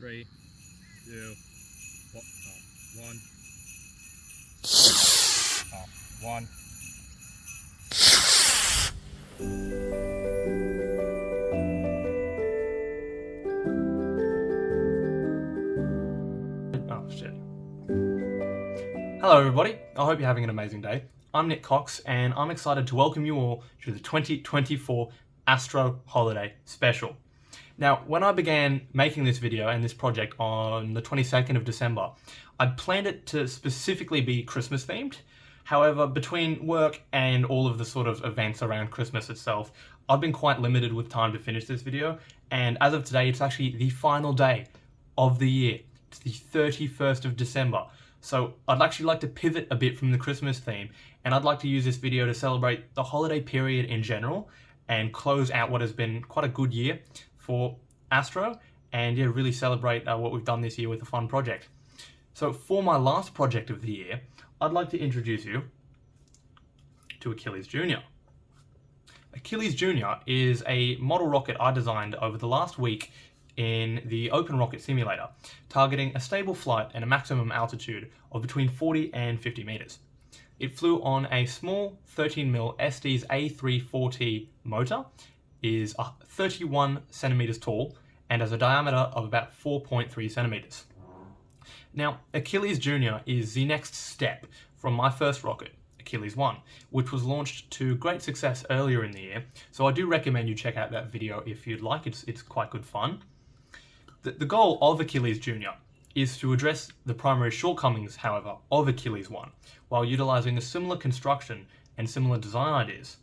3, 2, 1. 1. Oh shit. Hello everybody, I hope you're having an amazing day. I'm Nick Cox and I'm excited to welcome you all to the 2024 Astro Holiday Special. Now, when I began making this video and this project on the 22nd of December, I'd planned it to specifically be Christmas themed. However, between work and all of the sort of events around Christmas itself, I've been quite limited with time to finish this video, and as of today, it's actually the final day of the year. It's the 31st of December. So I'd actually like to pivot a bit from the Christmas theme, and I'd like to use this video to celebrate the holiday period in general and close out what has been quite a good year for Astro, and yeah, really celebrate what we've done this year with a fun project. So for my last project of the year, I'd like to introduce you to Achilles Jr. Achilles Jr. is a model rocket I designed over the last week in the Open Rocket Simulator, targeting a stable flight and a maximum altitude of between 40 and 50 meters. It flew on a small 13mm Estes A340 motor, is 31 centimeters tall, and has a diameter of about 4.3 centimeters. Now, Achilles Jr. is the next step from my first rocket, Achilles 1, which was launched to great success earlier in the year, so I do recommend you check out that video if you'd like. It's quite good fun. The goal of Achilles Jr. is to address the primary shortcomings, however, of Achilles 1, while utilising a similar construction and similar design ideas.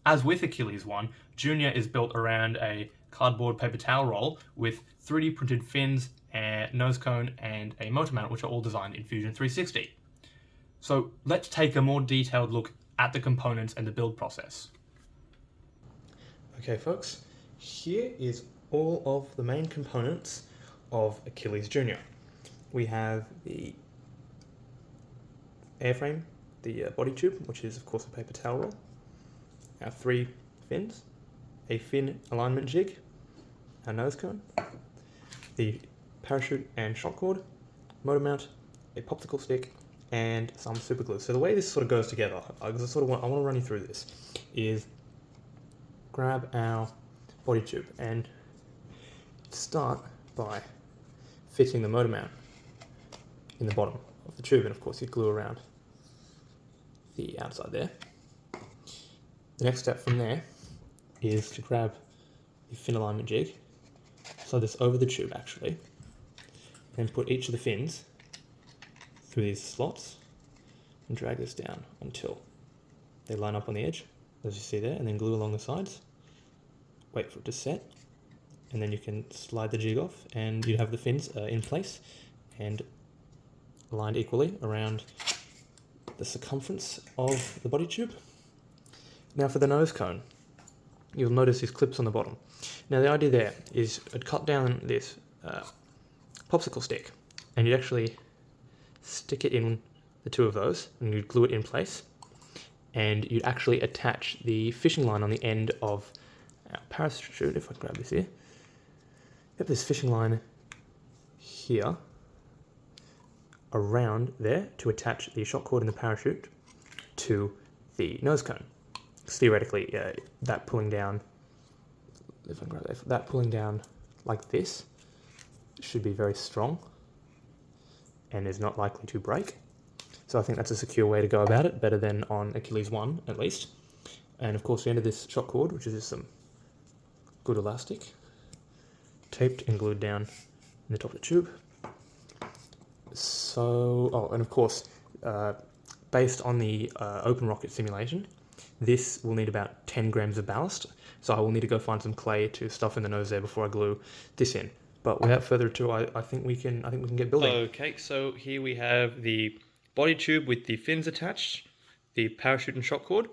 As with Achilles 1, Jr. is built around a cardboard paper towel roll with 3D printed fins, a nose cone, and a motor mount, which are all designed in Fusion 360. So let's take a more detailed look at the components and the build process. Okay folks, here is all of the main components of Achilles Jr. We have the airframe, the body tube, which is of course a paper towel roll, our 3 fins, a fin alignment jig, our nose cone, the parachute and shock cord, motor mount, a popsicle stick, and some super glue. So the way this sort of goes together, I want to run you through this, is grab our body tube and start by fitting the motor mount in the bottom of the tube, and of course you glue around the outside there. The next step from there is to grab the fin alignment jig, slide this over the tube actually, and put each of the fins through these slots and drag this down until they line up on the edge, as you see there, and then glue along the sides. Wait for it to set, and then you can slide the jig off and you have the fins in place and aligned equally around the circumference of the body tube. Now for the nose cone, you'll notice these clips on the bottom. Now the idea there is I'd cut down this popsicle stick and you'd actually stick it in the 2 of those and you'd glue it in place, and you'd actually attach the fishing line on the end of our parachute. If I grab this here, you have this fishing line here around there to attach the shock cord and the parachute to the nose cone. Theoretically, that pulling down, if I grab that pulling down like this should be very strong and is not likely to break. So I think that's a secure way to go about it, better than on Achilles 1 at least. And of course the end of this shock cord, which is just some good elastic, taped and glued down in the top of the tube. So, and of course, based on the Open Rocket simulation, this will need about 10 grams of ballast, so I will need to go find some clay to stuff in the nose there before I glue this in. But without further ado, I think we can get building. Okay, so here we have the body tube with the fins attached, the parachute and shock cord.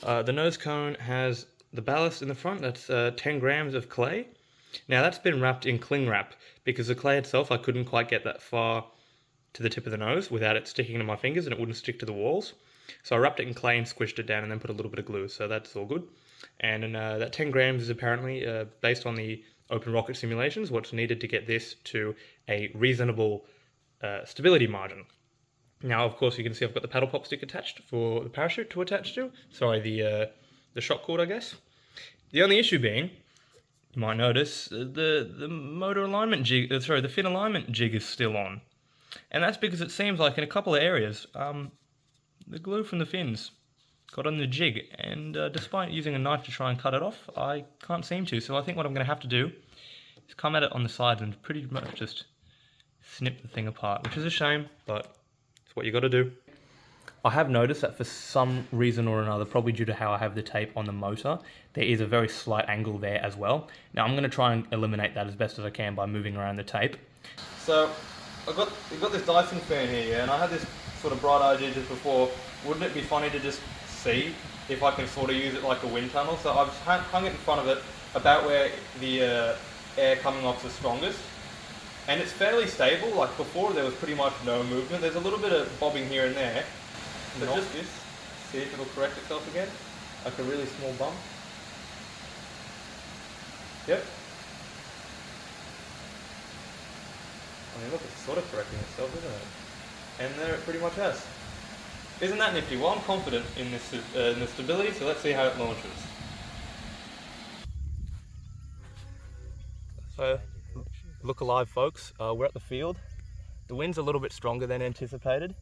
The nose cone has the ballast in the front. That's 10 grams of clay. Now that's been wrapped in cling wrap because the clay itself, I couldn't quite get that far to the tip of the nose without it sticking to my fingers, and it wouldn't stick to the walls. So I wrapped it in clay and squished it down and then put a little bit of glue, so that's all good. And that 10 grams is apparently based on the open rocket simulations, what's needed to get this to a reasonable stability margin. Now, of course, you can see I've got the paddle pop stick attached for the parachute to attach to. Sorry, the shock cord, I guess. The only issue being, you might notice, the motor alignment jig, the fin alignment jig is still on. And that's because it seems like in a couple of areas, the glue from the fins got on the jig, and despite using a knife to try and cut it off, I can't seem to. So I think what I'm going to have to do is come at it on the sides and pretty much just snip the thing apart, which is a shame, but it's what you got to do. I have noticed that for some reason or another, probably due to how I have the tape on the motor, there is a very slight angle there as well. Now I'm going to try and eliminate that as best as I can by moving around the tape. So we've got this Dyson fan here, and I had this sort of bright idea just before. Wouldn't it be funny to just see if I can sort of use it like a wind tunnel? So I've hung it in front of it about where the air coming off is strongest. And it's fairly stable. Like before there was pretty much no movement. There's a little bit of bobbing here and there. But just this, see if it'll correct itself again. Like a really small bump. Yep. I mean, look, it's sort of correcting itself, isn't it? And there it pretty much has. Isn't that nifty? Well, I'm confident in this stability, so let's see how it launches. So, look alive, folks. We're at the field. The wind's a little bit stronger than anticipated,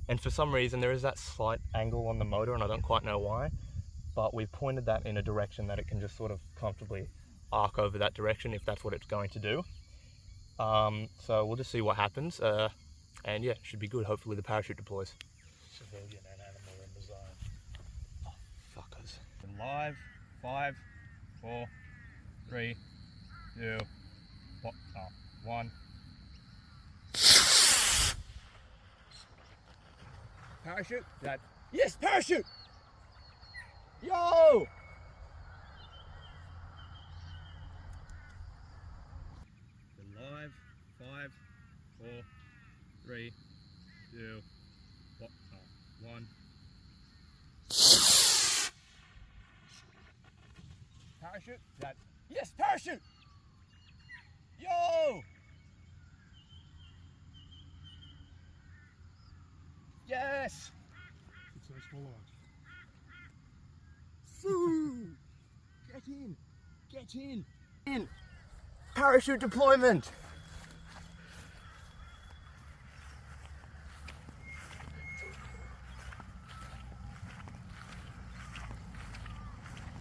and for some reason there is that slight angle on the motor, and I don't quite know why, but we've pointed that in a direction that it can just sort of comfortably arc over that direction if that's what it's going to do. So we'll just see what happens, and yeah, should be good. Hopefully the parachute deploys. Civilian and animal in design. Oh, fuckers. Live, 5, 4, 3, 2, 1. Parachute? Dad. Yes, parachute! Yo! Live, 5, 4, 3, 2, 1. Parachute? Dad. Yes, parachute! Yo! Yes! Foo! Get in! Get in! In! Parachute deployment!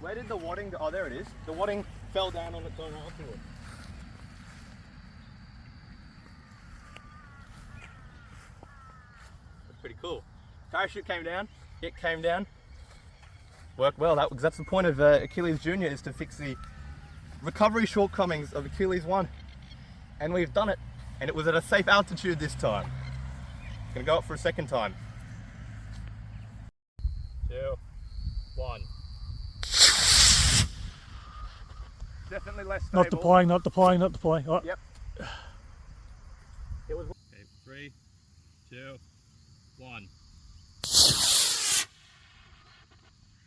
Where did the wadding go? Oh, there it is. The wadding fell down on its own afterwards. That's pretty cool. Parachute came down. It came down. Worked well. That's the point of Achilles Jr. is to fix the recovery shortcomings of Achilles 1. And we've done it. And it was at a safe altitude this time. Gonna go up for a second time. 2, 1. Definitely less stable. Not deploying, not deploying, not deploying. Oh. Yep. It was. Okay, 3, 2, 1.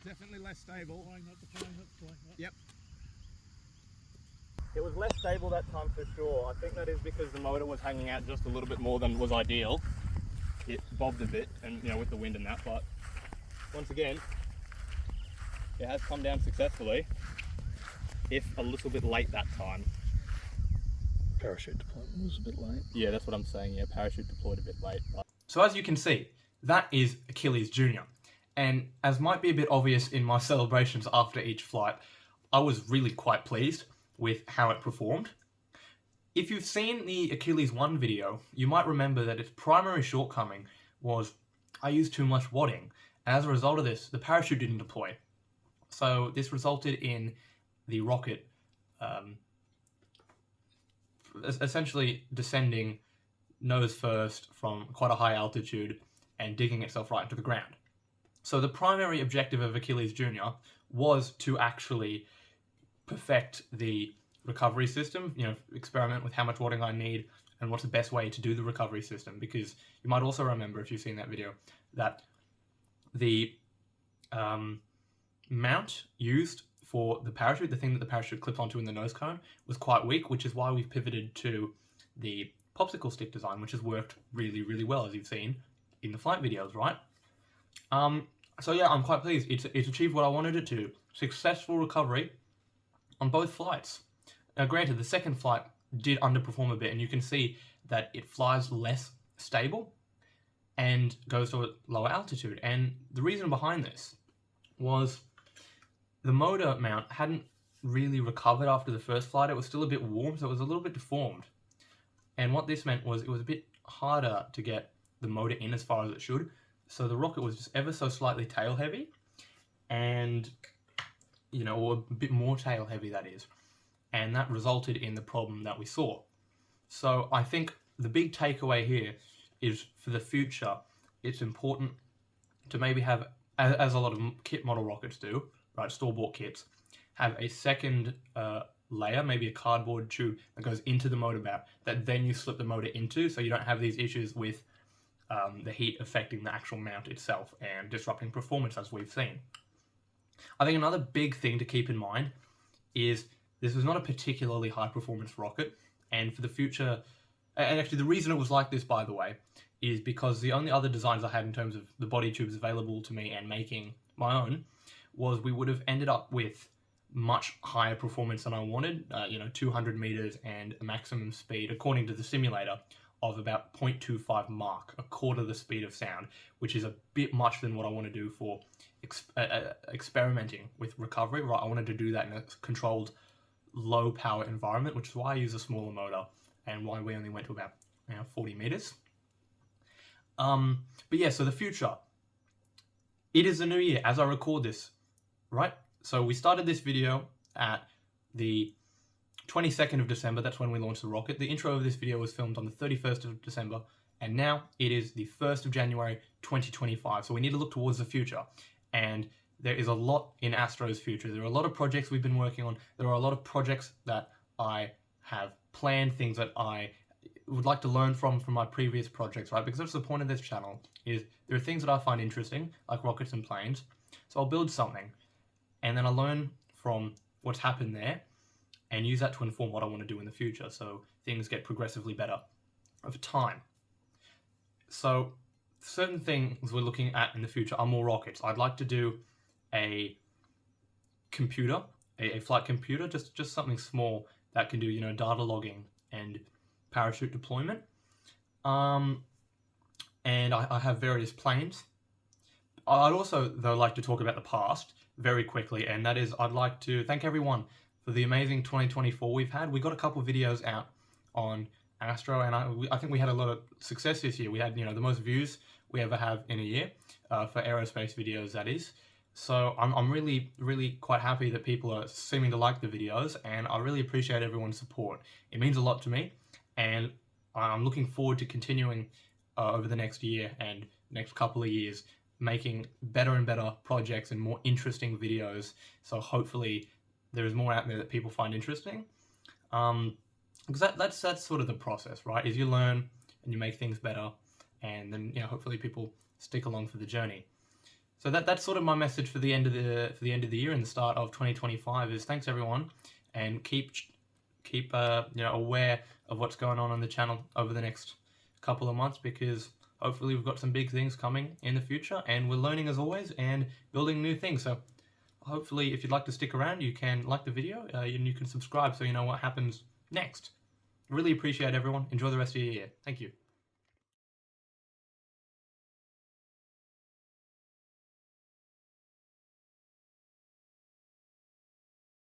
Definitely less stable. Not deploying, not deploying. Oh. Yep. It was less stable that time for sure. I think that is because the motor was hanging out just a little bit more than was ideal. It bobbed a bit, and with the wind and that. But once again, it has come down successfully. If a little bit late that time. Parachute deployment was a bit late. Yeah, that's what I'm saying. Yeah, parachute deployed a bit late. But... So as you can see, that is Achilles Jr. And as might be a bit obvious in my celebrations after each flight, I was really quite pleased with how it performed. If you've seen the Achilles 1 video, you might remember that its primary shortcoming was I used too much wadding. And as a result of this, the parachute didn't deploy. So this resulted in the rocket essentially descending nose first from quite a high altitude and digging itself right into the ground. So the primary objective of Achilles Jr. was to actually perfect the recovery system, experiment with how much wadding I need and what's the best way to do the recovery system, because you might also remember, if you've seen that video, that the mount used for the parachute, the thing that the parachute clips onto in the nose cone, was quite weak, which is why we've pivoted to the popsicle stick design, which has worked really, really well, as you've seen in the flight videos, right? So yeah, I'm quite pleased. It's achieved what I wanted it to. Successful recovery on both flights. Now granted, the second flight did underperform a bit, and you can see that it flies less stable and goes to a lower altitude. And the reason behind this was the motor mount hadn't really recovered after the first flight. It was still a bit warm, so it was a little bit deformed. And what this meant was it was a bit harder to get the motor in as far as it should. So the rocket was just ever so slightly tail heavy, and, you know, or a bit more tail heavy, that is. And that resulted in the problem that we saw. So I think the big takeaway here is, for the future, it's important to maybe have, as a lot of kit model rockets do, right, store-bought kits, have a second layer, maybe a cardboard tube that goes into the motor mount that then you slip the motor into, so you don't have these issues with the heat affecting the actual mount itself and disrupting performance, as we've seen. I think another big thing to keep in mind is this was not a particularly high-performance rocket, and for the future, and actually the reason it was like this, by the way, is because the only other designs I had in terms of the body tubes available to me and making my own was we would have ended up with much higher performance than I wanted, 200 meters and a maximum speed, according to the simulator, of about 0.25 Mach, a quarter the speed of sound, which is a bit much than what I want to do for experimenting with recovery, right? I wanted to do that in a controlled, low power environment, which is why I use a smaller motor and why we only went to about 40 meters. But yeah, so the future. It is a new year as I record this, right? So we started this video at the 22nd of December. That's when we launched the rocket. The intro of this video was filmed on the 31st of December, and now it is the 1st of January 2025. So we need to look towards the future, and there is a lot in Astro's future. There are a lot of projects we've been working on. There are a lot of projects that I have planned, things that I would like to learn from my previous projects, right? Because that's the point of this channel, is there are things that I find interesting, like rockets and planes. So I'll build something, and then I learn from what's happened there and use that to inform what I want to do in the future, so things get progressively better over time. So certain things we're looking at in the future are more rockets. I'd like to do a computer, a flight computer, just something small that can do, data logging and parachute deployment. And I have various planes. I'd also, though, like to talk about the past very quickly, and that is, I'd like to thank everyone for the amazing 2024 we've had. We got a couple of videos out on Astro, and I think we had a lot of success this year. We had, the most views we ever have in a year for aerospace videos, that is. So I'm really, really quite happy that people are seeming to like the videos, and I really appreciate everyone's support. It means a lot to me, and I'm looking forward to continuing over the next year and next couple of years, making better and better projects and more interesting videos. So hopefully there is more out there that people find interesting. Because that's sort of the process, right? Is you learn and you make things better, and then hopefully people stick along for the journey. So that's sort of my message for the end of the year and the start of 2025 is thanks everyone, and keep aware of what's going on the channel over the next couple of months, because hopefully we've got some big things coming in the future, and we're learning as always and building new things. So hopefully, if you'd like to stick around, you can like the video and you can subscribe so you know what happens next. Really appreciate everyone. Enjoy the rest of your year. Thank you.